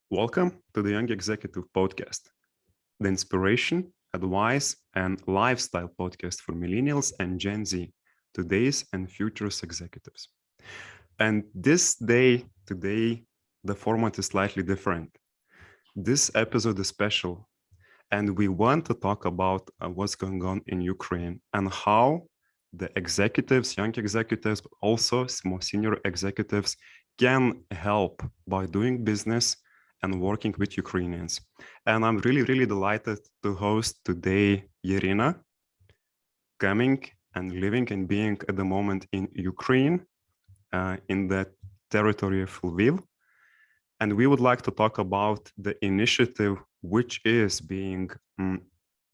Welcome to the Young Executive Podcast, the inspiration, advice, and lifestyle podcast for millennials and Gen Z, today's and future's executives. And today, the format is slightly different. This episode is special, and we want to talk about what's going on in Ukraine and how the executives, young executives, but also more senior executives can help by doing business and working with Ukrainians. And I'm really delighted to host today Yaryna, coming and living and being at the moment in Ukraine, in the territory of Lviv. And we would like to talk about the initiative which is being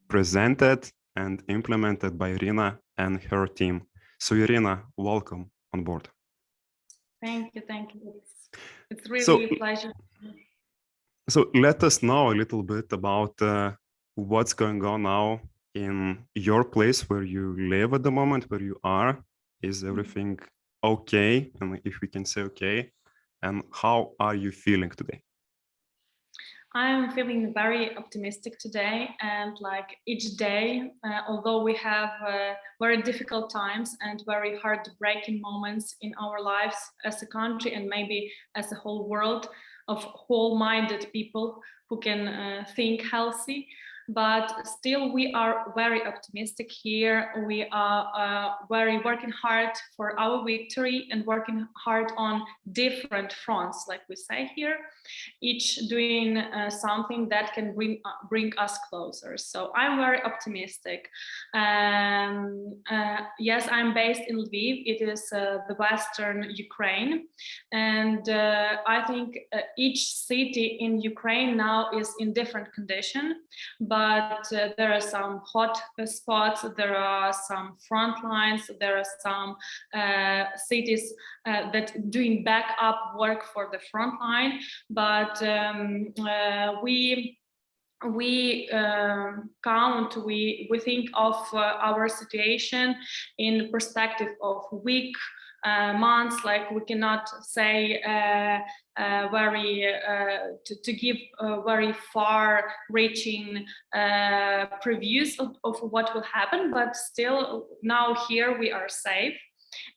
presented and implemented by Yaryna and her team. So Yaryna, welcome on board. Thank you. It's really a pleasure. So let us know a little bit about what's going on now in your place where you live at the moment, where you are. Is everything okay? And if we can say okay, and how are you feeling today? I'm feeling very optimistic today, and like each day, although we have very difficult times and very heartbreaking moments in our lives as a country and maybe as a whole world of whole-minded people who can think healthy, but still we are very optimistic here. We are very working hard for our victory and working hard on different fronts, like we say here, each doing something that can bring us closer. So I'm very optimistic. Yes, I'm based in Lviv. It is the Western Ukraine. And I think each city in Ukraine now is in different condition, but there are some hot spots, there are some front lines, there are some cities that doing backup work for the front line, but we think of our situation in perspective of week, months. Like we cannot say to give very far-reaching previews of what will happen, but still now here we are safe.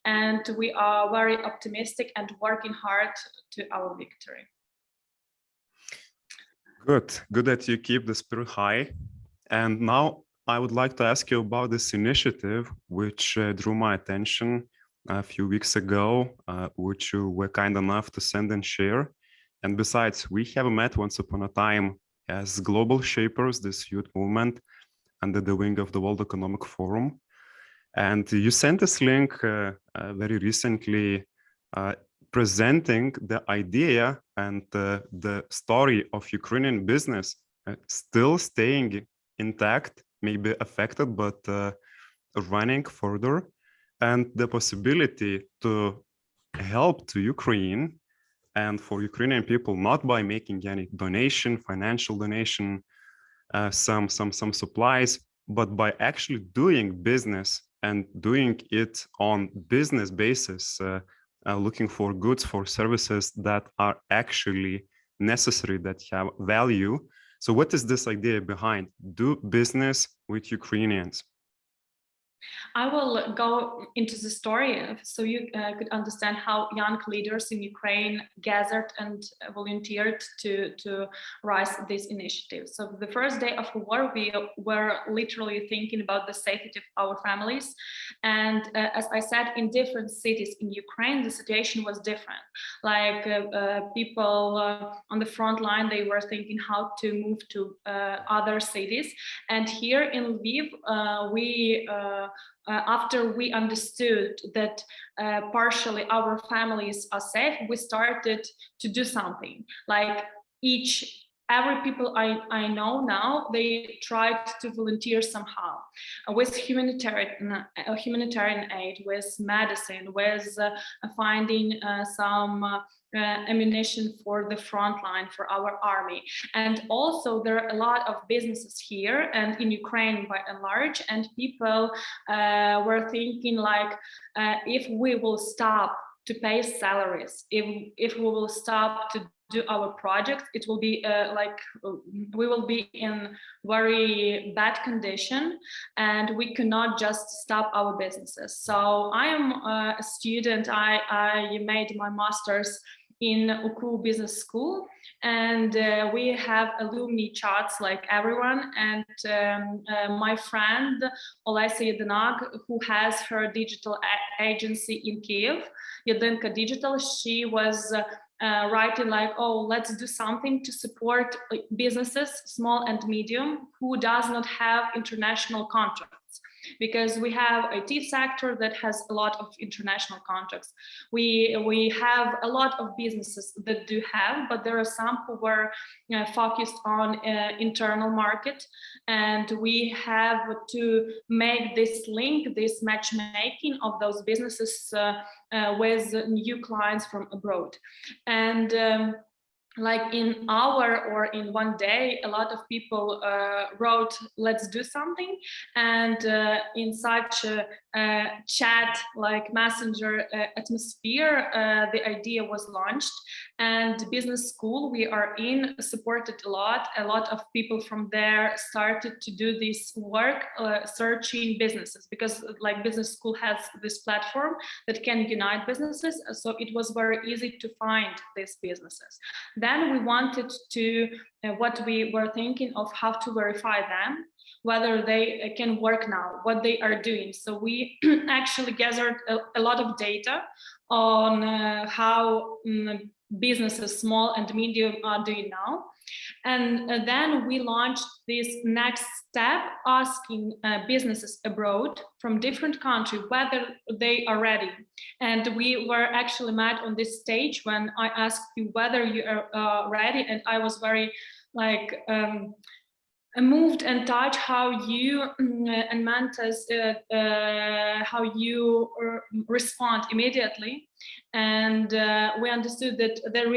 And we are very optimistic and working hard to our victory. Good that you keep the spirit high. And now I would like to ask you about this initiative, which drew my attention a few weeks ago, which you were kind enough to send and share. And besides, we have met once upon a time as global shapers, this youth movement under the wing of the World Economic Forum. And you sent this link very recently presenting the idea and the story of Ukrainian business still staying intact, maybe affected, but running further, and the possibility to help to Ukraine and for Ukrainian people, not by making any donation, financial donation, some supplies, but by actually doing business and doing it on business basis, looking for goods, for services that are actually necessary, that have value. So what is this idea behind do business with Ukrainians? I will go into the story so you could understand how young leaders in Ukraine gathered and volunteered to rise this initiative. So the first day of the war, we were literally thinking about the safety of our families. And as I said, in different cities in Ukraine, the situation was different. Like people on the front line, they were thinking how to move to other cities. And here in Lviv, after we understood that partially our families are safe, we started to do something. Like every people I know now, they tried to volunteer somehow with humanitarian aid, with medicine, with finding some ammunition for the front line for our army. And also there are a lot of businesses here and in Ukraine by and large, and people were thinking like, if we will stop to pay salaries, if we will stop to do our project, it will be we will be in very bad condition, and we cannot just stop our businesses. So I am a student. I made my master's in UKU Business School, and we have alumni chats like everyone. And my friend Yaryna, who has her digital agency in Kiev, Yaryna Digital, she was writing like, oh, let's do something to support businesses, small and medium, who does not have international contracts. Because we have IT sector that has a lot of international contracts. We have a lot of businesses that do have, but there are some who were focused on internal market, and we have to make this link, this matchmaking of those businesses with new clients from abroad. And like in hour or in one day, a lot of people wrote, let's do something. And in such a chat, like messenger atmosphere, the idea was launched. And business school we are in supported a lot. A lot of people from there started to do this work, searching businesses, because like business school has this platform that can unite businesses. So it was very easy to find these businesses. Then we wanted to, what we were thinking of, how to verify them, whether they can work now, what they are doing. So we actually gathered a lot of data on how businesses, small and medium, are doing now. And then we launched this next step, asking businesses abroad from different countries whether they are ready. And we were actually met on this stage when I asked you whether you are ready, and I was very like moved and touched how you and Mantas, how you respond immediately. And we understood that there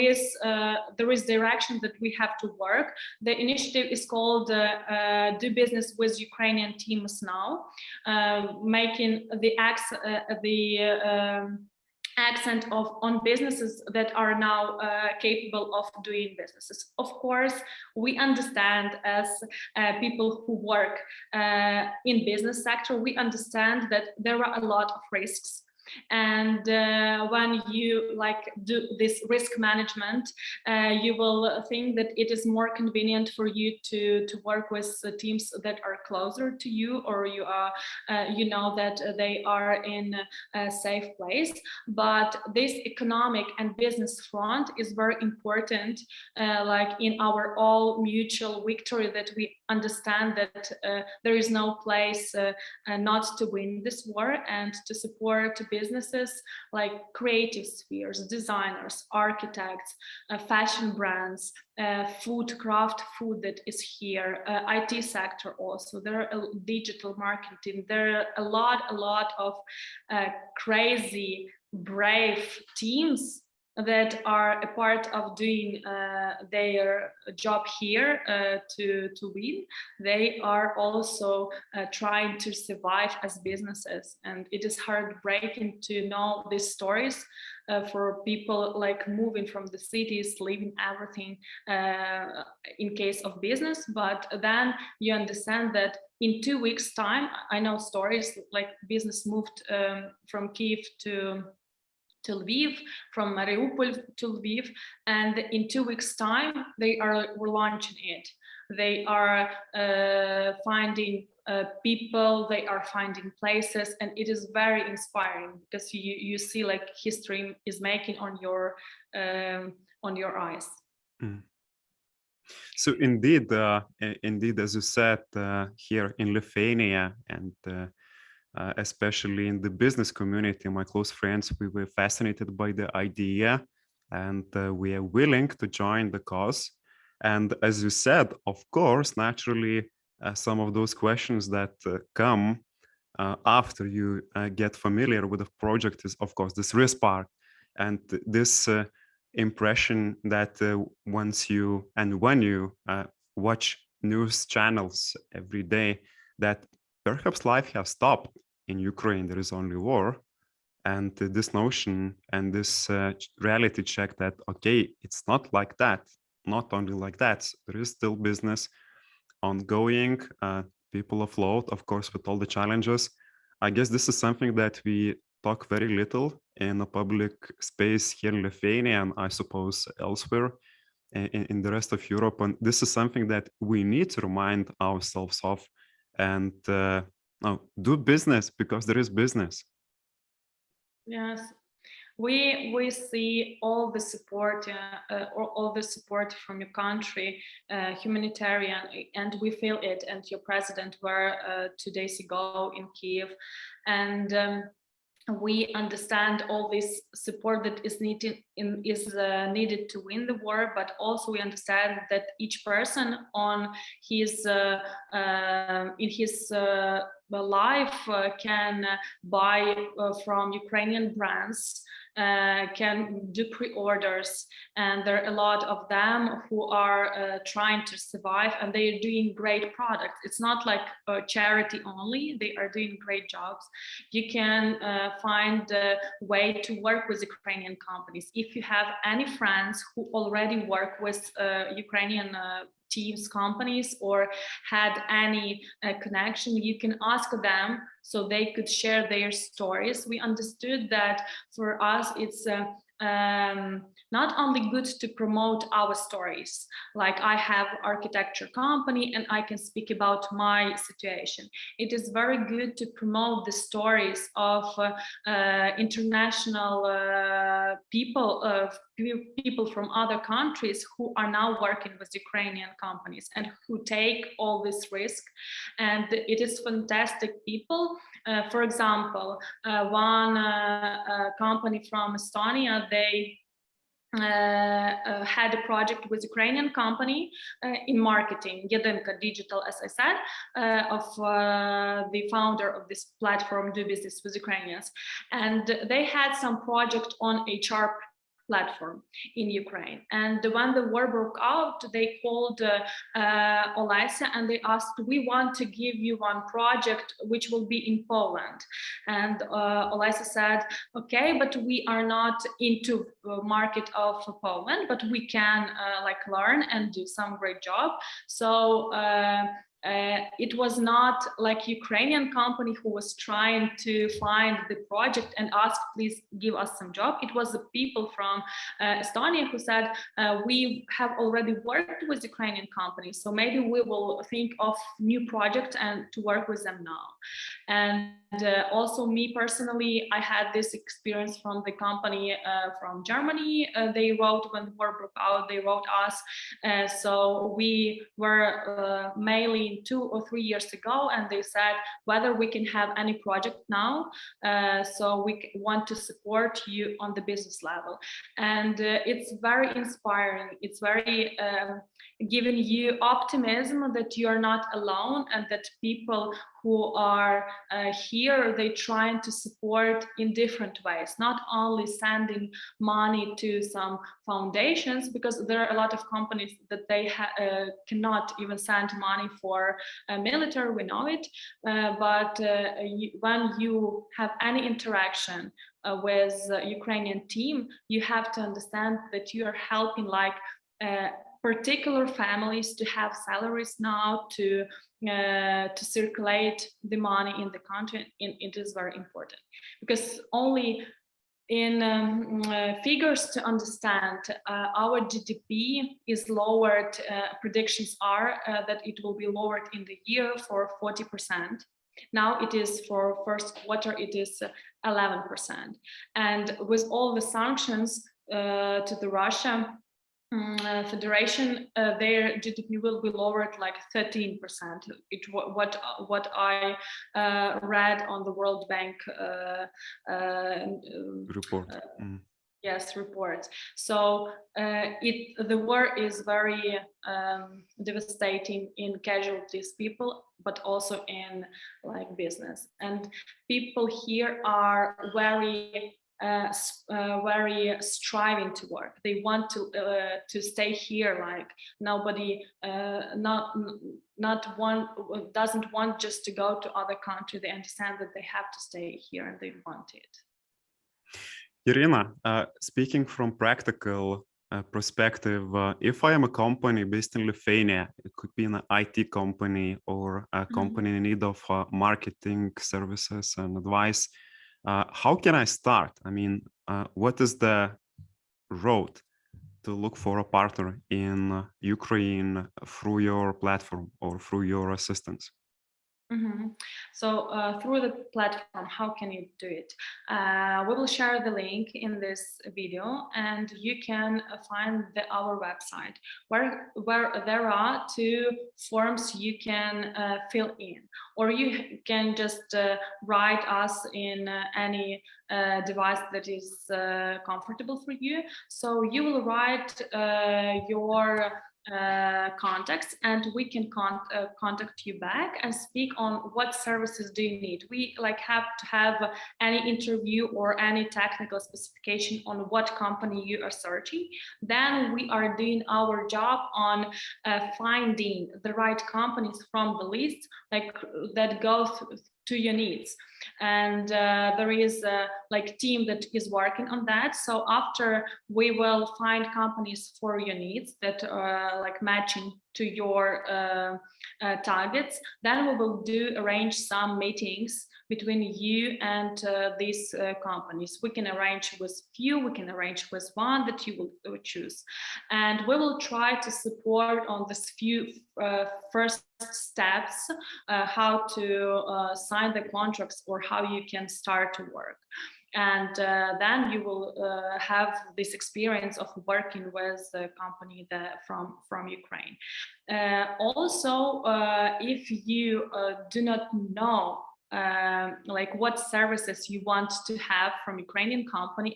is direction that we have to work. The initiative is called Do Business with Ukrainian Teams Now, making the accent on businesses that are now capable of doing businesses. Of course, we understand as people who work in business sector, we understand that there are a lot of risks. And when you like do this risk management, you will think that it is more convenient for you to work with teams that are closer to you, or you are you know that they are in a safe place. But this economic and business front is very important, like in our all mutual victory, that we understand that there is no place not to win this war, and to support businesses like creative spheres, designers, architects, fashion brands, craft food that is here, IT sector also. There are digital marketing. There are a lot of crazy, brave teams that are a part of doing their job here to win. They are also trying to survive as businesses, and it is heartbreaking to know these stories for people like moving from the cities, leaving everything in case of business. But then you understand that in 2 weeks' time, I know stories like business moved from Kiev to Lviv, from Mariupol to Lviv, and in 2 weeks' time they were launching it. They are finding people, they are finding places, and it is very inspiring, because you see like history is making on your eyes. Mm. So indeed, as you said, here in Lithuania, and especially in the business community, my close friends, we were fascinated by the idea, and we are willing to join the cause. And as you said, of course, naturally, some of those questions that come after you get familiar with the project is, of course, this risk part, and this impression that when you watch news channels every day, that perhaps life has stopped in Ukraine, there is only war. And this notion and this reality check that, okay, it's not like that, not only like that, there is still business ongoing, people afloat, of course, with all the challenges. I guess this is something that we talk very little in a public space here in Lithuania, and I suppose elsewhere in the rest of Europe. And this is something that we need to remind ourselves of and do business because there is business. Yes, we see all the support, all the support from your country, humanitarian, and we feel it. And your president were 2 days ago in Kiev, and we understand all this support that is needed needed to win the war, but also we understand that each person on his in his life can buy from Ukrainian brands, can do pre-orders, and there are a lot of them who are trying to survive, and they are doing great products. It's not like charity only, they are doing great jobs. You can find a way to work with Ukrainian companies. If you have any friends who already work with Ukrainian teams, companies, or had any connection, you can ask them so they could share their stories. We understood that for us, it's not only good to promote our stories, like I have architecture company and I can speak about my situation. It is very good to promote the stories of international people from other countries who are now working with Ukrainian companies and who take all this risk. And it is fantastic people. For example, one company from Estonia, they had a project with Ukrainian company in marketing, Yaryna Digital, as I said, of the founder of this platform, Do Business with Ukrainians. And they had some project on HR platform in Ukraine. And when the war broke out, they called Olesa and they asked, we want to give you one project which will be in Poland. And Olesa said, okay, but we are not into market of Poland, but we can like learn and do some great job. So it was not like Ukrainian company who was trying to find the project and ask, please give us some job. It was the people from Estonia who said, we have already worked with Ukrainian companies, so maybe we will think of new project and to work with them now. And also me personally, I had this experience from the company from Germany. They wrote when the war broke out, they wrote us. So we were mailing 2 or 3 years ago, and they said whether we can have any project now. So we want to support you on the business level. And it's very inspiring. It's very giving you optimism that you are not alone and that people who are here, they trying to support in different ways, not only sending money to some foundations, because there are a lot of companies that they cannot even send money for military, we know it, but when you have any interaction with Ukrainian team, you have to understand that you are helping like particular families to have salaries now, to circulate the money in the country. It is very important, because only in figures to understand, our GDP is lowered. Predictions are that it will be lowered in the year for 40%. Now it is for first quarter, it is 11%. And with all the sanctions to the Russia Federation, their GDP will be lowered like 13%. What I read on the World Bank report. Yes, reports. So the war is very devastating in casualties people, but also in like business. And people here are very striving to work. They want to stay here. Like nobody, not one doesn't want just to go to other country. They understand that they have to stay here and they want it. Yaryna, speaking from practical perspective, if I am a company based in Lithuania, it could be an IT company or a company in need of marketing services and advice, how can I start? I mean, what is the road to look for a partner in Ukraine through your platform or through your assistance? So through the platform, how can you do it? We will share the link in this video, and you can find our website where there are two forms you can fill in, or you can just write us in any device that is comfortable for you. So you will write your contacts, and we can contact you back and speak on what services do you need. We have to have any interview or any technical specification on what company you are searching. Then we are doing our job on finding the right companies from the list that go to your needs. And there is a team that is working on that. So after we will find companies for your needs that are matching to your targets, then we will arrange some meetings between you and these companies. We can arrange with few, we can arrange with one that you will choose. And we will try to support on this few first steps, how to sign the contracts or how you can start to work. And then you will have this experience of working with a company from Ukraine. Also, if you do not know what services you want to have from Ukrainian company,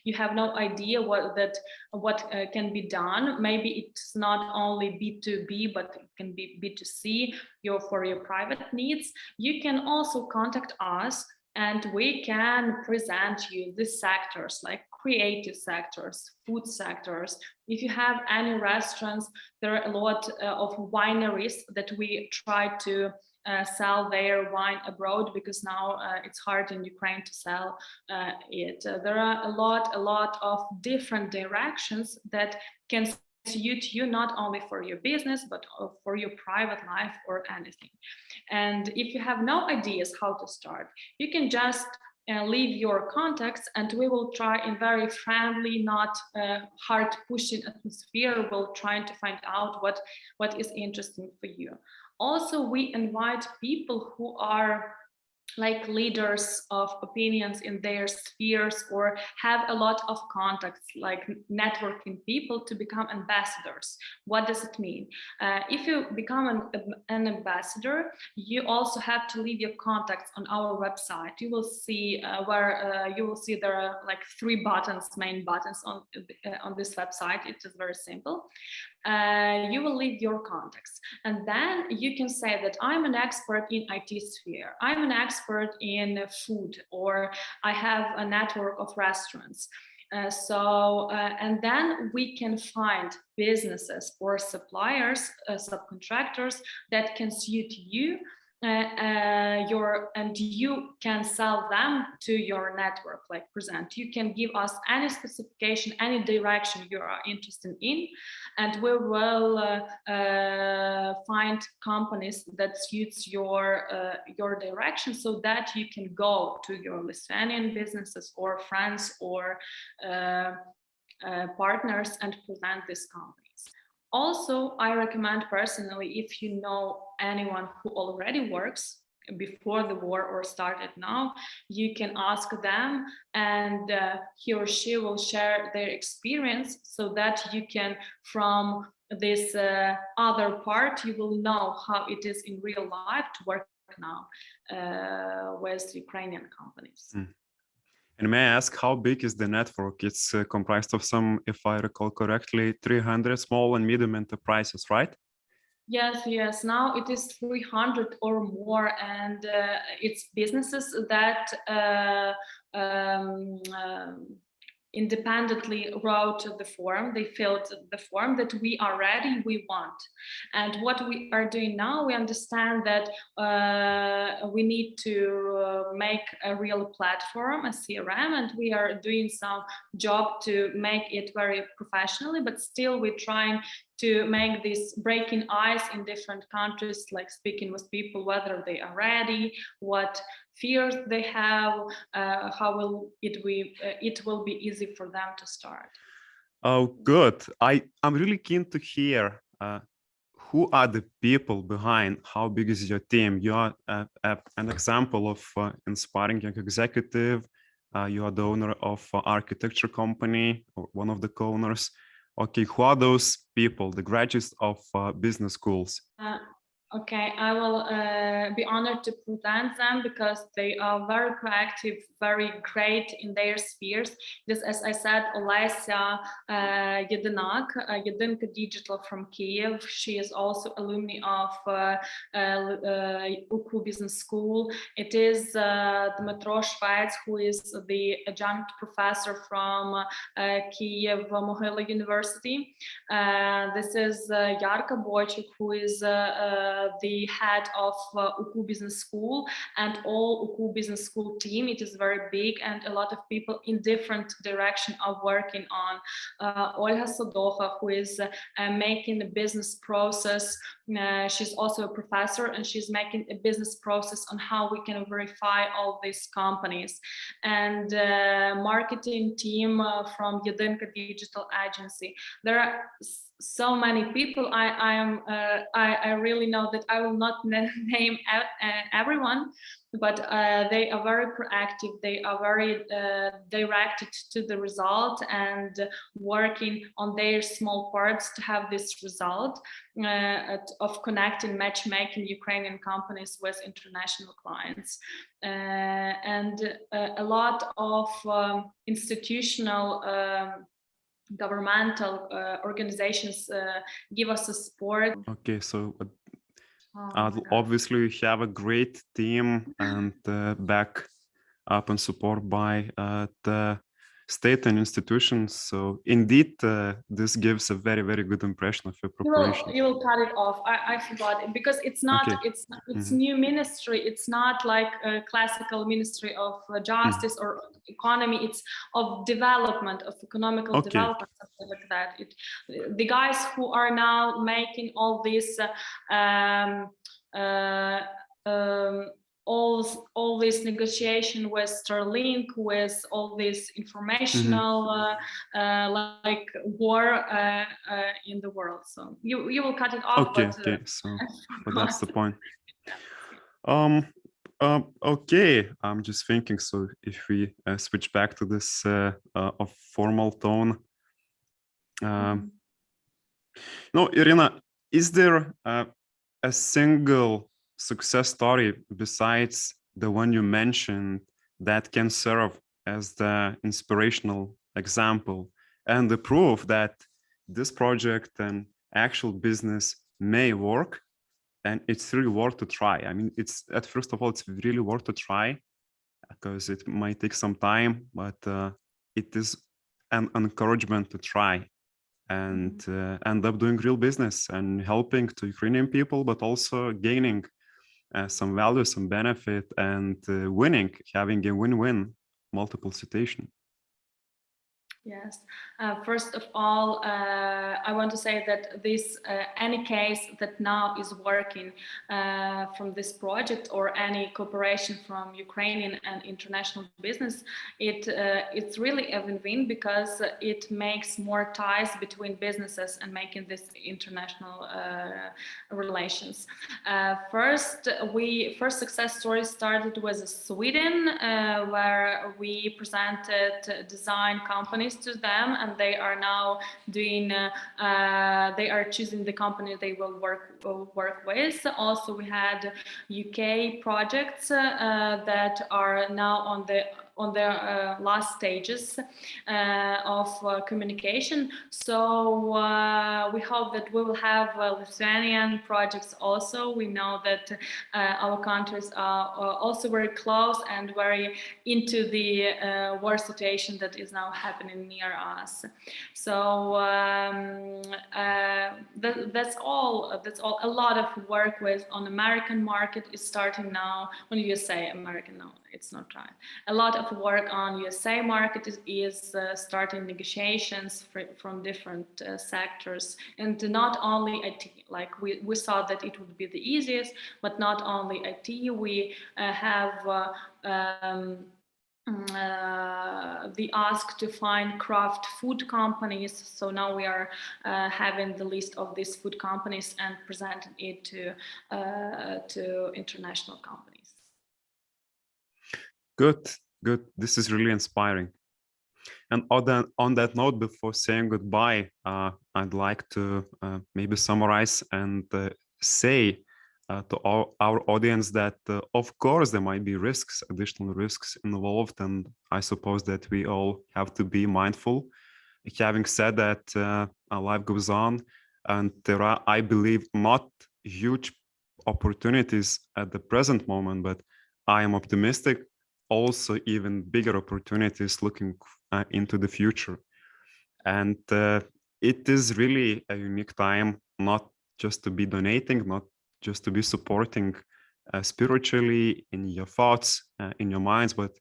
you have no idea what can be done. Maybe it's not only B2B, but it can be B2C for your private needs. You can also contact us, and we can present you the sectors like creative sectors, food sectors. If you have any restaurants, there are a lot of wineries that we try to sell their wine abroad, because now it's hard in Ukraine to sell it. There are a lot of different directions that can suit you, not only for your business, but for your private life or anything. And if you have no ideas how to start, you can just leave your contacts, and we will try in very friendly, not hard pushing atmosphere. We'll try to find out what is interesting for you. Also, we invite people who are leaders of opinions in their spheres or have a lot of contacts, like networking people, to become ambassadors. What does it mean? If you become an ambassador, you also have to leave your contacts on our website. You will see there are three main buttons on this website. It is very simple. You will leave your contacts, and then you can say that I'm an expert in IT sphere, I'm an expert in food, or I have a network of restaurants. And then we can find businesses or suppliers, subcontractors that can suit you, and you can sell them to your network, present. You can give us any specification, any direction you are interested in, and we will find companies that suits your direction, so that you can go to your Lithuanian businesses or friends or partners and present these companies. Also, I recommend personally, if you know anyone who already works before the war or started now, you can ask them, and he or she will share their experience, so that you can, from this other part, you will know how it is in real life to work now with Ukrainian companies. And may I ask, how big is the network? It's comprised of some, if I recall correctly, 300 small and medium enterprises, right? Yes. Now it is 300 or more, and it's businesses that independently wrote the form. They filled the form that we are ready, we want. And what we are doing now, we understand that we need to make a real platform, a CRM, and we are doing some job to make it very professionally, but still we're trying to make this breaking ice in different countries, like speaking with people, whether they are ready, what fears they have, how it will be easy for them to start. Oh, good. I'm really keen to hear who are the people behind, how big is your team? You are an example of inspiring young executive. You are the owner of an architecture company, or one of the co-owners. Okay, who are those people, the graduates of business schools? Okay, I will be honored to present them because they are very proactive, very great in their spheres. This, as I said, Olesya Jedynka Digital from Kiev. She is also alumni of UKU Business School. It is Dmytro Shvets, who is the adjunct professor from Kiev Mohyla University. This is Yarka Boychuk, who is the head of UKU Business School, and all UKU Business School team. It is very big, and a lot of people in different direction are working on. Olga Sodocha, who is making a business process. She's also a professor, and she's making a business process on how we can verify all these companies. And marketing team from Jedynka Digital Agency. There are so many people. I really know that I will not name everyone, but they are very proactive. They are very directed to the result and working on their small parts to have this result of connecting, matchmaking Ukrainian companies with international clients. And a lot of institutional governmental organizations give us a support. Okay, so obviously you have a great team and back up and support by the state and institutions. So indeed, this gives a very, very good impression of your preparation. You will cut it off. I forgot it because it's not. Okay. It's new ministry. It's not like a classical ministry of justice or economy. It's of development, of economical development, something like that. The guys who are now making all this. All this negotiation with Starlink, with all this informational like war in the world. So you will cut it off. Okay, but that's the point. Okay, I'm just thinking. So if we switch back to this of formal tone, no, Yaryna, is there a single success story besides the one you mentioned that can serve as the inspirational example and the proof that this project and actual business may work, and it's really worth to try? I mean, first of all, it's really worth to try because it might take some time, but it is an encouragement to try and end up doing real business and helping to Ukrainian people, but also gaining some value, some benefit, and winning, having a win-win multiple situation. Yes. First of all, I want to say that this any case that now is working from this project or any cooperation from Ukrainian and international business, it's really a win-win because it makes more ties between businesses and making this international relations. First success story started with Sweden, where we presented design companies to them, and they are now doing they are choosing the company they will work with. Also, we had UK projects that are now on the last stages of communication. So we hope that we will have Lithuanian projects also. We know that our countries are also very close and very into the war situation that is now happening near us. So that's all. That's all. A lot of work with on American market is starting now. On USA American, no, it's not right. A lot of work on USA market is starting negotiations from different sectors, and not only IT. Like we saw that it would be the easiest, but not only IT. We have the ask to find craft food companies. So now we are having the list of these food companies and presenting it to international companies. Good, good. This is really inspiring. And on that note, before saying goodbye, I'd like to maybe summarize and say to our audience that, of course, there might be risks, additional risks involved, and I suppose that we all have to be mindful. Having said that, life goes on, and there are, I believe, not huge opportunities at the present moment, but I am optimistic. Also, even bigger opportunities looking into the future. And it is really a unique time, not just to be donating, not just to be supporting spiritually in your thoughts, in your minds, but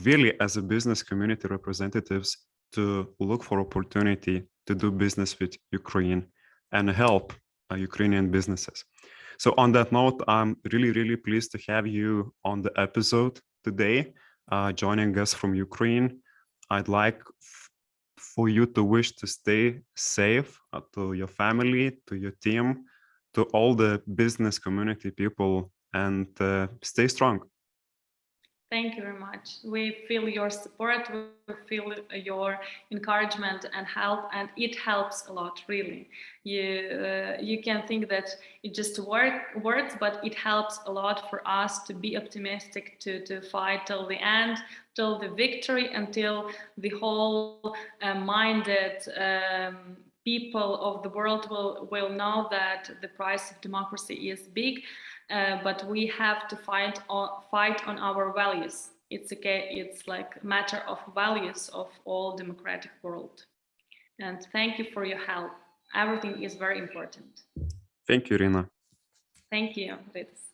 really as a business community representatives to look for opportunity to do business with Ukraine and help Ukrainian businesses. So on that note, I'm really, really pleased to have you on the episode today, joining us from Ukraine. I'd like for you to wish to stay safe to your family, to your team, to all the business community people, and stay strong. Thank you very much. We feel your support, we feel your encouragement and help, and it helps a lot, really. You can think that it just words, but it helps a lot for us to be optimistic, to fight till the end, till the victory, until the whole minded people of the world will know that the price of democracy is big. But we have to fight on our values. It's like a matter of values of all democratic world. And thank you for your help. Everything is very important. Thank you, Yaryna. Thank you, Rytis.